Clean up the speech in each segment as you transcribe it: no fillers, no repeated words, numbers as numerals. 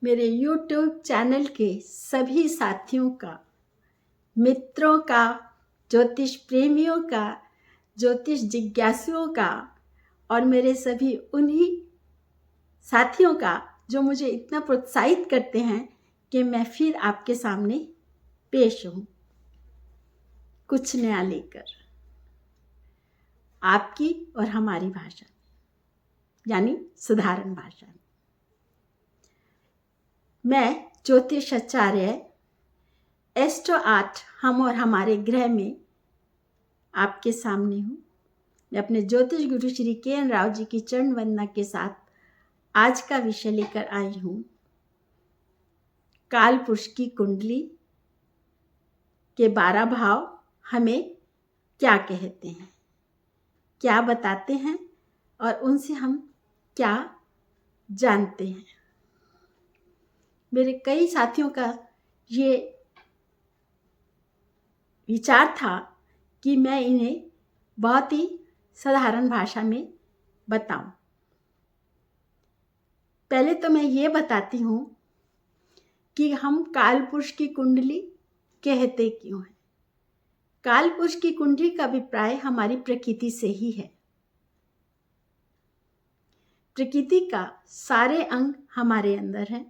मेरे YouTube channel के सभी साथियों का, मित्रों का, ज्योतिष प्रेमियों का, ज्योतिष जिज्ञासुओं का और मेरे सभी उन्हीं साथियों का जो मुझे इतना प्रोत्साहित करते हैं कि मैं फिर आपके सामने पेश हूँ कुछ नया लेकर, आपकी और हमारी भाषा यानी साधारण भाषा में। मैं ज्योतिष आचार्य एस्ट्रो आर्ट हम और हमारे ग्रह में आपके सामने हूँ। मैं अपने ज्योतिष गुरु श्री के.एन. राव जी की चरण वंदना के साथ आज का विषय लेकर आई हूँ काल पुरुष की कुंडली के 12 भाव हमें क्या कहते हैं, क्या बताते हैं और उनसे हम क्या जानते हैं। मेरे कई साथियों का ये विचार था कि मैं इन्हें बहुत ही साधारण भाषा में बताऊं। पहले तो मैं ये बताती हूँ कि हम काल पुरुष की कुंडली कहते क्यों हैं। काल पुरुष की कुंडली का अभिप्राय हमारी प्रकृति से ही है। प्रकृति का सारे अंग हमारे अंदर हैं।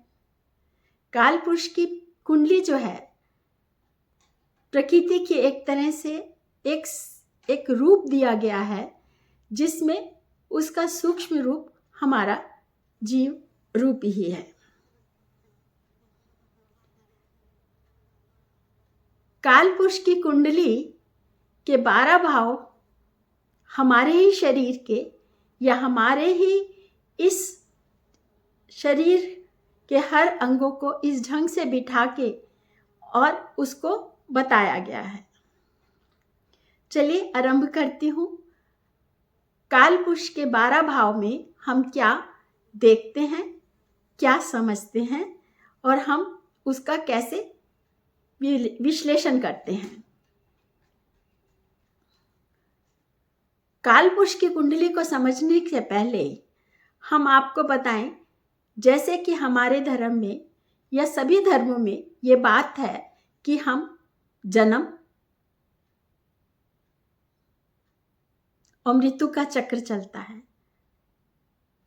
काल पुरुष की कुंडली जो है प्रकृति की एक तरह से एक रूप दिया गया है जिसमें उसका सूक्ष्म रूप हमारा जीव रूप ही है। काल पुरुष की कुंडली के 12 भाव हमारे ही शरीर के या हमारे ही इस शरीर के हर अंगों को इस ढंग से बिठा के और उसको बताया गया है। चलिए आरंभ करती हूँ। काल पुरुष के 12 भाव में हम क्या देखते हैं, क्या समझते हैं और हम उसका कैसे विश्लेषण करते हैं। काल पुरुष की कुंडली को समझने से पहले हम आपको बताएं, जैसे कि हमारे धर्म में या सभी धर्मों में ये बात है कि हम जन्म और मृत्यु का चक्र चलता है।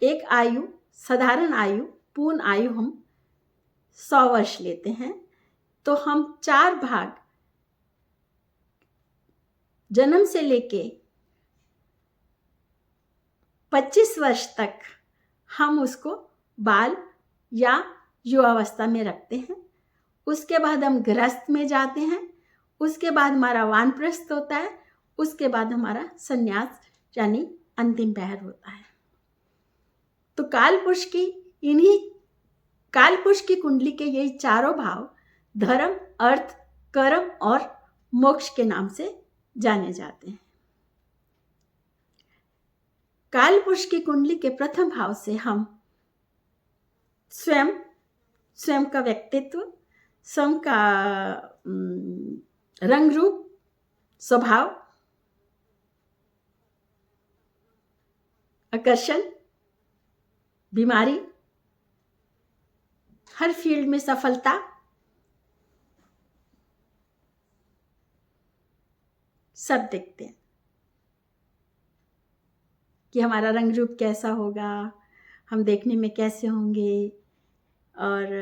एक आयु, साधारण आयु, पूर्ण आयु हम 100 वर्ष लेते हैं, तो हम 4 भाग जन्म से लेके 25 वर्ष तक हम उसको बाल या युवावस्था में रखते हैं। उसके बाद हम गृहस्थ में जाते हैं। उसके बाद हमारा वानप्रस्थ होता है। उसके बाद हमारा संन्यास यानी अंतिम पहर होता है। तो काल पुरुष की कुंडली के यही चारों भाव धर्म, अर्थ, कर्म और मोक्ष के नाम से जाने जाते हैं। काल पुरुष की कुंडली के प्रथम भाव से हम स्वयं का व्यक्तित्व, स्वयं का रंग रूप, स्वभाव, आकर्षण, बीमारी, हर फील्ड में सफलता, सब देखते हैं कि हमारा रंग रूप कैसा होगा, हम देखने में कैसे होंगे और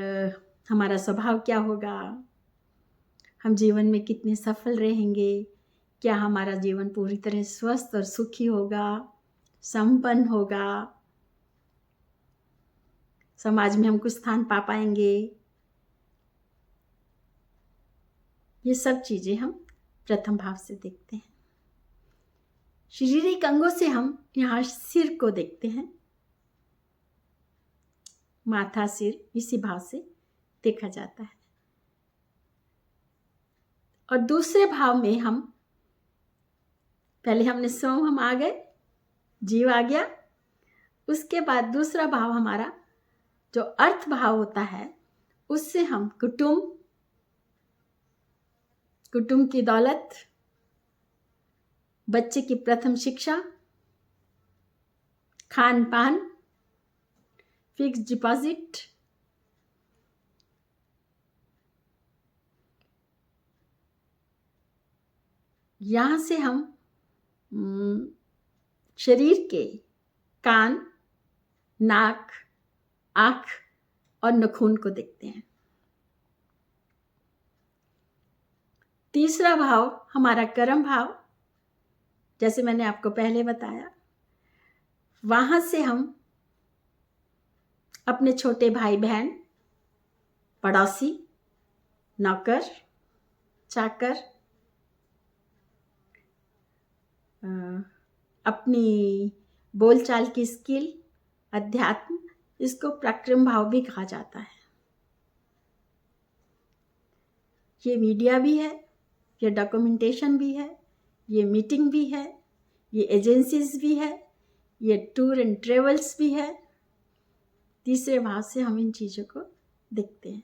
हमारा स्वभाव क्या होगा, हम जीवन में कितने सफल रहेंगे, क्या हमारा जीवन पूरी तरह स्वस्थ और सुखी होगा, संपन्न होगा, समाज में हम कुछ स्थान पा पाएंगे। ये सब चीजें हम प्रथम भाव से देखते हैं। शारीरिक अंगों से हम यहाँ सिर को देखते हैं। माथा, सिर इसी भाव से देखा जाता है। और दूसरे भाव में हम पहले हमने हम आ गए, जीव आ गया। उसके बाद दूसरा भाव हमारा जो अर्थ भाव होता है, उससे हम कुटुंब की दौलत, बच्चे की प्रथम शिक्षा, खान पान, फिक्स डिपॉजिट, यहाँ से हम शरीर के कान, नाक, आँख और नाखून को देखते हैं। तीसरा भाव हमारा कर्म भाव, जैसे मैंने आपको पहले बताया, वहाँ से हम अपने छोटे भाई बहन, पड़ोसी, नौकर, चाकर, अपनी बोलचाल की स्किल, अध्यात्म, इसको प्रक्रम भाव भी कहा जाता है। ये मीडिया भी है, ये डॉक्यूमेंटेशन भी है, ये मीटिंग भी है, ये एजेंसीज भी है, ये टूर एंड ट्रेवल्स भी है। तीसरे भाव से हम इन चीज़ों को देखते हैं।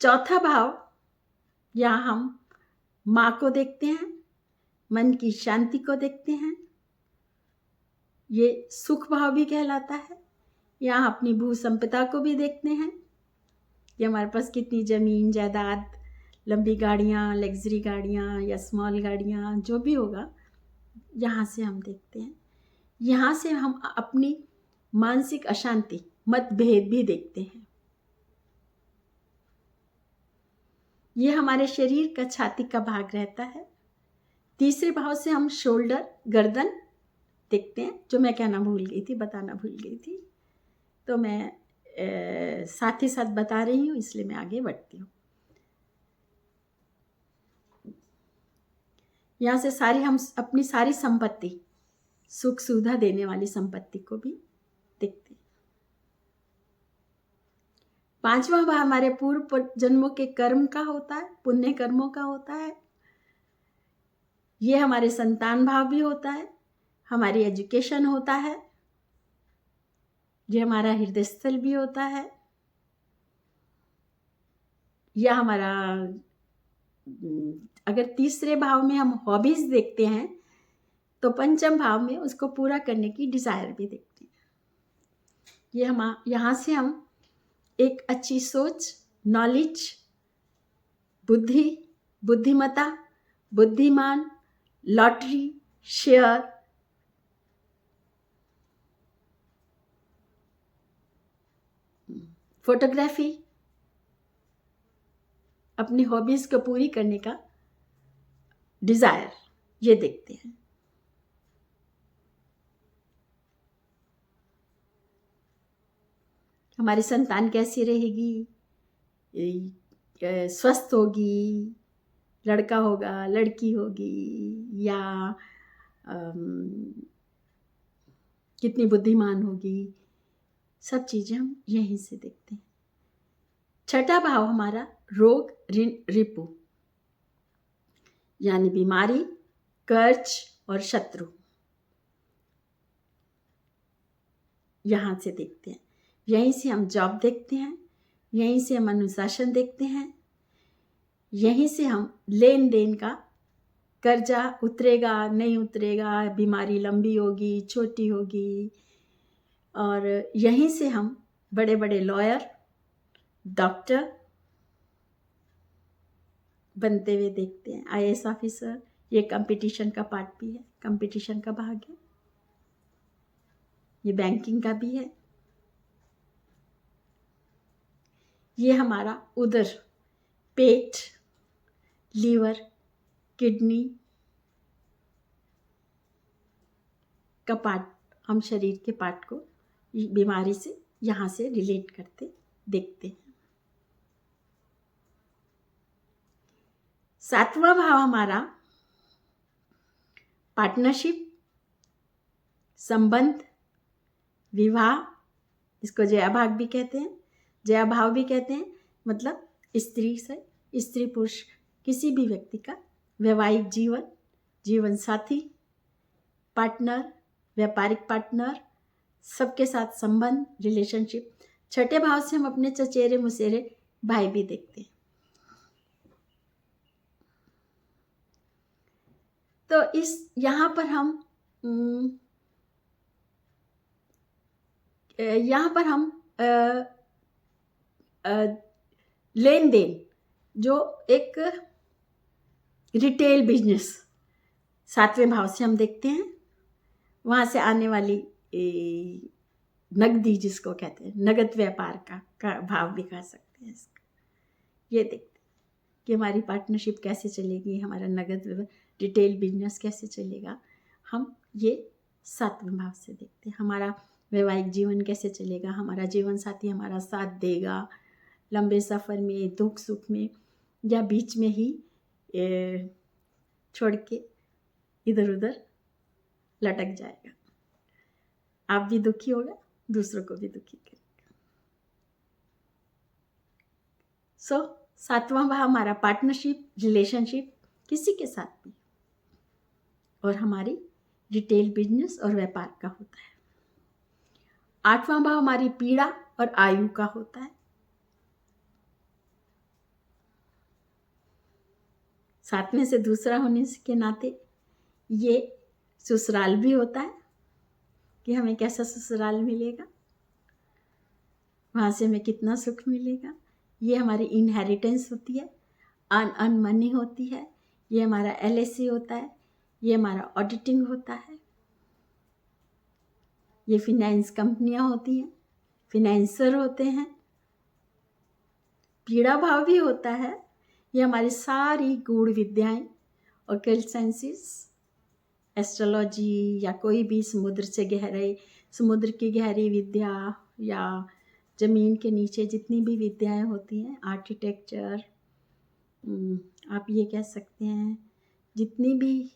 चौथा भाव, यहाँ हम माँ को देखते हैं, मन की शांति को देखते हैं, ये सुख भाव भी कहलाता है। यहाँ अपनी भू संपदा को भी देखते हैं, ये हमारे पास कितनी ज़मीन जायदाद, लंबी गाड़ियाँ, लग्जरी गाड़ियाँ या स्मॉल गाड़ियाँ, जो भी होगा, यहाँ से हम देखते हैं। यहाँ से हम अपनी मानसिक अशांति, मतभेद भी देखते हैं। ये हमारे शरीर का छाती का भाग रहता है। तीसरे भाव से हम शोल्डर, गर्दन देखते हैं, जो मैं कहना भूल गई थी, बताना भूल गई थी, तो मैं साथ ही साथ बता रही हूँ, इसलिए मैं आगे बढ़ती हूँ। यहाँ से हम अपनी सारी संपत्ति, सुख सुविधा देने वाली संपत्ति को भी देखते हैं। पांचवा भाव हमारे पूर्व जन्मों के कर्म का होता है, पुण्य कर्मों का होता है। ये हमारे संतान भाव भी होता है, हमारी एजुकेशन होता है, ये हमारा हृदय स्थल भी होता है, या हमारा, अगर तीसरे भाव में हम हॉबीज देखते हैं तो पंचम भाव में उसको पूरा करने की डिजायर भी देखते हैं। ये यहाँ से हम एक अच्छी सोच, नॉलेज, बुद्धि, बुद्धिमता, बुद्धिमान, लॉटरी, शेयर, फोटोग्राफी, अपनी हॉबीज को पूरी करने का डिजायर, ये देखते हैं। हमारी संतान कैसी रहेगी, स्वस्थ होगी, लड़का होगा, लड़की होगी, या कितनी बुद्धिमान होगी, सब चीज़ें हम यहीं से देखते हैं। छठा भाव हमारा रोग, ऋण, रिपु, यानी बीमारी, कर्ज और शत्रु, यहाँ से देखते हैं। यहीं से हम जॉब देखते हैं, यहीं से हम अनुशासन देखते हैं, यहीं से हम लेन देन का, कर्जा उतरेगा नहीं उतरेगा, बीमारी लंबी होगी छोटी होगी, और यहीं से हम बड़े बड़े लॉयर, डॉक्टर बनते हुए देखते हैं, IAS ऑफिसर। ये कंपटीशन का पार्ट भी है, कंपटीशन का भाग है, ये बैंकिंग का भी है। ये हमारा उदर, पेट, लीवर, किडनी का पार्ट, हम शरीर के पार्ट को बीमारी से यहाँ से रिलेट करते देखते हैं। सातवां भाव हमारा पार्टनरशिप, संबंध, विवाह, इसको जया भाग भी कहते हैं, जया भाव भी कहते हैं। मतलब स्त्री से स्त्री पुरुष किसी भी व्यक्ति का वैवाहिक जीवन, जीवन साथी, पार्टनर, व्यापारिक पार्टनर, सबके साथ संबंध, रिलेशनशिप। छठे भाव से हम अपने चचेरे मुसेरे भाई भी देखते हैं। तो यहाँ पर हम लेन देन, जो एक रिटेल बिजनेस 7वें भाव से हम देखते हैं। वहाँ से आने वाली नगदी जिसको कहते हैं, नगद व्यापार का भाव भी कह सकते हैं इसका। ये देखते हैं कि हमारी पार्टनरशिप कैसे चलेगी, हमारा नगद रिटेल बिजनेस कैसे चलेगा। हम ये 7वें भाव से देखते हैं। हमारा वैवाहिक जीवन कैसे चलेगा, हमारा जीवन साथी हमारा साथ देगा लंबे सफ़र में, दुख सुख में, या बीच में ही छोड़ के इधर उधर लटक जाएगा। आप भी दुखी होगा, दूसरों को भी दुखी करेगा। सो 7वां भाव हमारा पार्टनरशिप, रिलेशनशिप किसी के साथ भी, और हमारी रिटेल बिजनेस और व्यापार का होता है। 8वां भाव हमारी पीड़ा और आयु का होता है। 7वें से दूसरा होने के नाते ये ससुराल भी होता है कि हमें कैसा ससुराल मिलेगा, वहाँ से हमें कितना सुख मिलेगा। ये हमारी इनहेरिटेंस होती है, अर्न मनी होती है, ये हमारा LIC होता है, ये हमारा ऑडिटिंग होता है, ये फिनेंस कंपनियां होती हैं, फिनेंसर होते हैं। पीड़ा भाव भी होता है, ये हमारी सारी गूढ़ विद्याएं, ऑकल्ट साइंसेस, एस्ट्रोलॉजी, या कोई भी समुद्र की गहरी विद्या, या ज़मीन के नीचे जितनी भी विद्याएं होती हैं, आर्किटेक्चर, आप ये कह सकते हैं, जितनी भी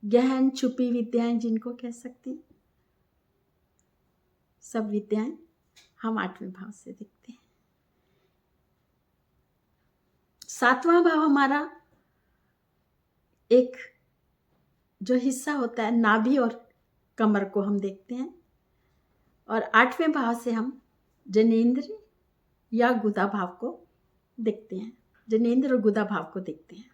गहन छुपी विद्याएं जिनको कह सकते हैं, सब विद्याएं हम 8वें भाव से देखते हैं। 7वां भाव हमारा एक जो हिस्सा होता है, नाभि और कमर को हम देखते हैं, और 8वें भाव से हम जनेंद्र या गुदा भाव को देखते हैं, जनेंद्र और गुदा भाव को देखते हैं।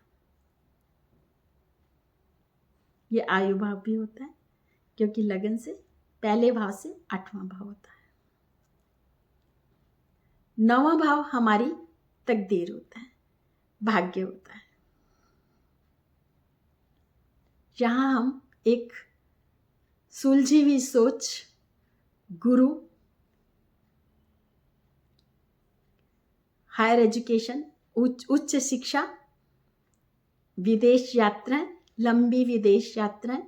ये आयु भाव भी होता है, क्योंकि लगन से पहले भाव से 8वां भाव होता है। 9वां भाव हमारी तकदीर होता है, भाग्य होता है। यहाँ हम एक सुलझी हुई सोच, गुरु, हायर एजुकेशन, उच्च शिक्षा, विदेश यात्राएं, लंबी विदेश यात्राएं,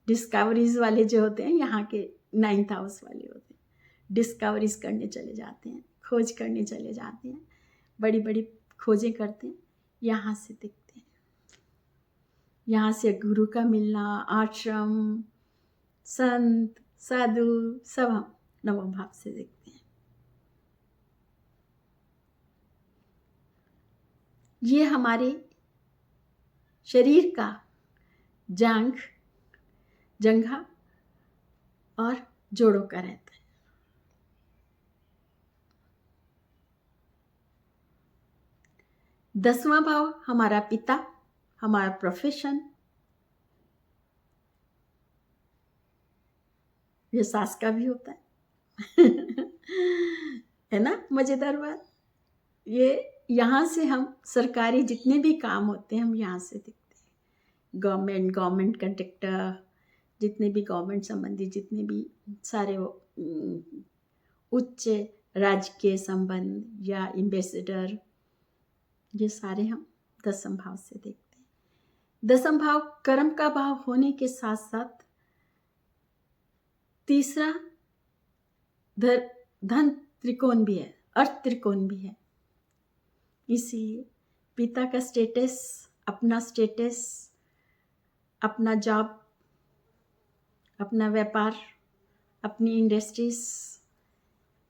डिस्कवरीज वाले जो होते हैं, यहाँ के 9th हाउस वाले होते हैं, डिस्कवरीज करने चले जाते हैं, खोज करने चले जाते हैं, बड़ी बड़ी खोजें करते हैं, यहाँ से देखते हैं। यहाँ से गुरु का मिलना, आश्रम, संत, साधु, सब हम 9वें भाव से देखते हैं। ये हमारे शरीर का जंघा और जोड़ों का रहता है। दसवां भाव हमारा पिता, हमारा प्रोफेशन, ये सास का भी होता है है ना, मजेदार बात। ये यहाँ से हम सरकारी जितने भी काम होते हैं, हम यहाँ से देखते हैं। गवर्नमेंट कंट्रैक्टर, जितने भी गवर्नमेंट संबंधी जितने भी सारे उच्च राजकीय संबंध या एम्बेसडर, ये सारे हम 10वें भाव से देखते हैं। 10वां भाव कर्म का भाव होने के साथ साथ तीसरा धन त्रिकोण भी है, अर्थ त्रिकोण भी है। इसीलिए पिता का स्टेटस, अपना जॉब, अपना व्यापार, अपनी इंडस्ट्रीज,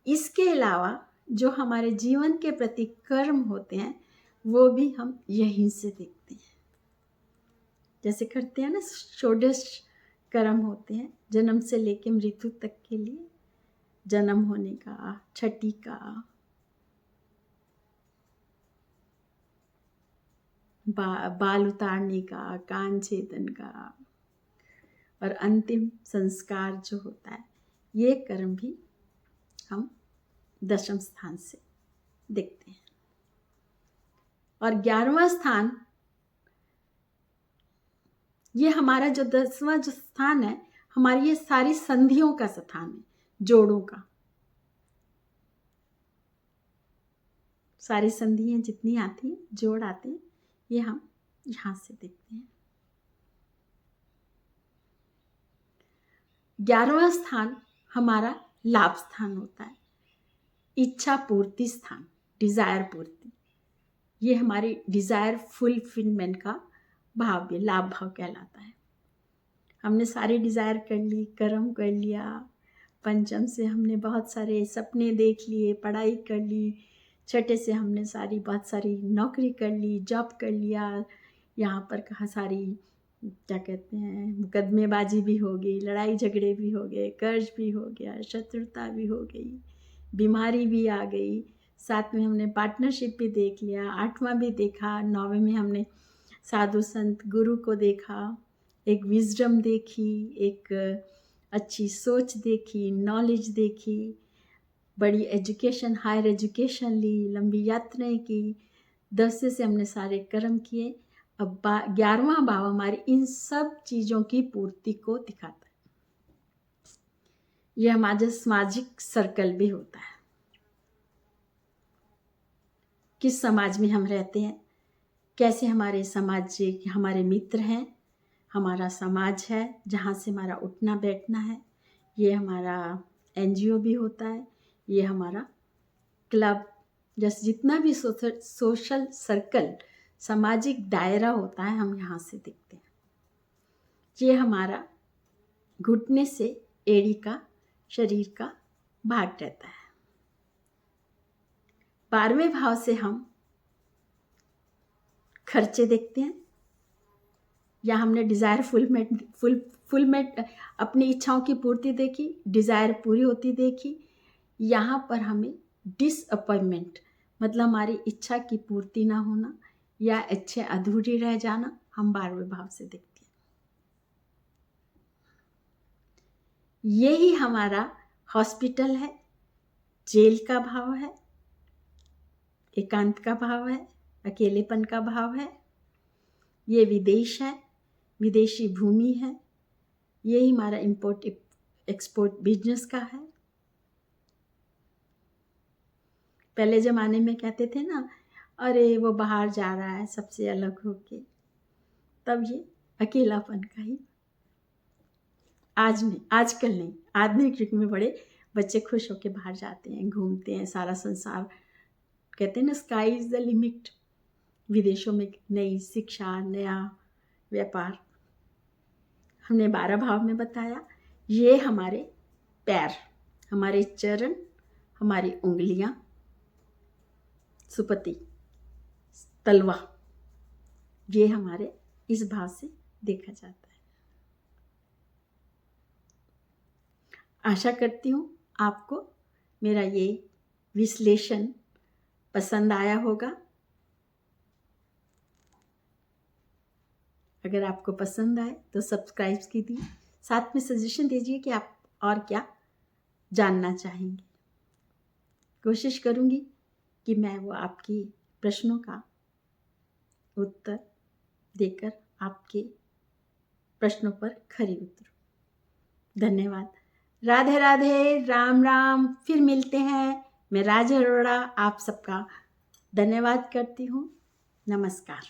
इसके अलावा जो हमारे जीवन के प्रति कर्म होते हैं, वो भी हम यहीं से देखते हैं। जैसे करते हैं ना, षोडश कर्म होते हैं, जन्म से लेके मृत्यु तक के लिए, जन्म होने का, छठी का, बाल उतारने का, कान छेदन का, और अंतिम संस्कार जो होता है, ये कर्म भी हम 10वें स्थान से देखते हैं। और 11वां स्थान, ये हमारा जो 10वां जो स्थान है, हमारी ये सारी संधियों का स्थान है, जोड़ों का। सारी संधियां जितनी आती हैं, जोड़ आते हैं, ये हम यहां से देखते हैं। 11वां स्थान हमारा लाभ स्थान होता है, इच्छा पूर्ति स्थान, डिजायर पूर्ति। ये हमारी डिजायर फुलफिलमेंट का भाव भी लाभ भाव कहलाता है। हमने सारी डिजायर कर ली, कर्म कर लिया, पंचम से हमने बहुत सारे सपने देख लिए, पढ़ाई कर ली, छठे से हमने बहुत सारी नौकरी कर ली, जॉब कर लिया, यहाँ पर कहा सारी क्या कहते हैं, मुकदमेबाजी भी हो गई, लड़ाई झगड़े भी हो गए, कर्ज भी हो गया, शत्रुता भी हो गई, बीमारी भी आ गई, 7 में हमने पार्टनरशिप भी देख लिया, 8वां भी देखा, 9वें में हमने साधु संत गुरु को देखा, एक विजडम देखी, एक अच्छी सोच देखी, नॉलेज देखी, बड़ी एजुकेशन, हायर एजुकेशन ली, लंबी यात्राएं की, 10 से हमने सारे कर्म किए। अब 11वां भाव हमारी इन सब चीज़ों की पूर्ति को दिखाता है। यह हमारा सामाजिक सर्कल भी होता है, किस समाज में हम रहते हैं, कैसे हमारे समाज हमारे मित्र हैं, हमारा समाज है जहाँ से हमारा उठना बैठना है। ये हमारा NGO भी होता है, ये हमारा क्लब, जैसे जितना भी सोशल सर्कल, सामाजिक दायरा होता है, हम यहाँ से देखते हैं। ये हमारा घुटने से एड़ी का शरीर का भाग रहता है। 12वें भाव से हम खर्चे देखते हैं, या हमने डिज़ायर फुलमेंट अपनी इच्छाओं की पूर्ति देखी, डिज़ायर पूरी होती देखी। यहाँ पर हमें डिसअपॉइंटमेंट, मतलब हमारी इच्छा की पूर्ति ना होना या इच्छा अधूरी रह जाना, हम 12वें भाव से देखते हैं। यही हमारा हॉस्पिटल है, जेल का भाव है, एकांत का भाव है, अकेलेपन का भाव है। ये विदेश है, विदेशी भूमि है, यही हमारा इंपोर्ट एक्सपोर्ट बिजनेस का है। पहले ज़माने में कहते थे ना, अरे वो बाहर जा रहा है सबसे अलग होके, तब ये अकेलापन का ही। आजकल नहीं, आधुनिक युग में बड़े बच्चे खुश होके बाहर जाते हैं, घूमते हैं, सारा संसार, कहते हैं ना स्काई इज़ द लिमिट। विदेशों में नई शिक्षा, नया व्यापार। हमने 12 भाव में बताया। ये हमारे पैर, हमारे चरण, हमारी उंगलियां, सुपति, तलवा, ये हमारे इस भाव से देखा जाता है। आशा करती हूँ आपको मेरा ये विश्लेषण पसंद आया होगा। अगर आपको पसंद आए तो सब्सक्राइब कीजिए, साथ में सजेशन दीजिए कि आप और क्या जानना चाहेंगे। कोशिश करूँगी कि मैं वो आपकी प्रश्नों का उत्तर देकर आपके प्रश्नों पर खरी उतरूं। धन्यवाद। राधे राधे, राम राम। फिर मिलते हैं। मैं राज अरोड़ा आप सबका धन्यवाद करती हूँ। नमस्कार।